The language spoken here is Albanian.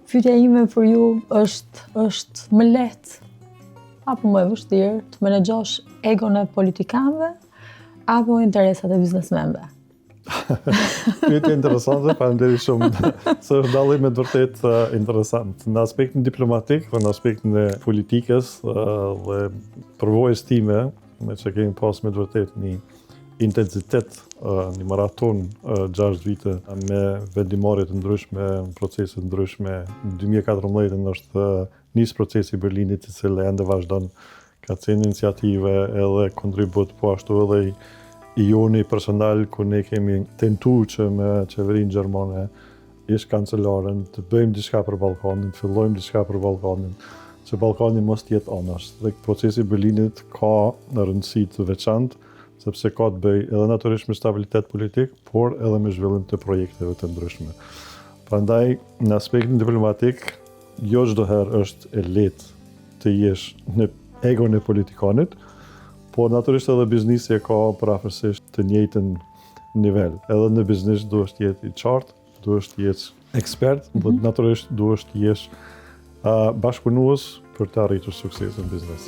Pyetja ime për ju është më lehtë apo më e vështirë të menaxhosh egon e politikanëve apo interesat e biznesmenëve? Pyetje interesante, faleminderit shumë. Se është dallim me vërtet interesant. Në aspektin diplomatik, në aspektin e politikës dhe përvojës time, me që kemi pas me vërtet një intensitet, një maraton 6 vite me vendimarrje të ndryshme, procese të ndryshme. Në 2014 është nis procesi i Berlinit, i cili ende vazhdon, ka qenë iniciative edhe kontribut, po ashtu edhe i joni personal, ku ne kemi tentuar që me qeverinë gjermane, ish kancelaren, të bëjmë diçka për Ballkanin, të fillojmë diçka për Ballkanin, që Ballkani mos të jetë anasht. Dhe procesi i Berlinit ka në rëndësi të veçantë, sepse ka të bëj edhe natyrisht me stabilitet politik, por edhe me zhvillim të projekteve të ndryshme. Prandaj, në aspektin diplomatik, jo çdo herë është e lehtë të jesh në egon e politikanit, por natyrisht edhe biznesi ka parafërsisht të njëjtën nivel. Edhe në biznes duhesh të jetë i qartë, duhesh të jesh ekspert, por natyrisht duhesh të jesh bashkëpunues për të arritur sukses në biznes.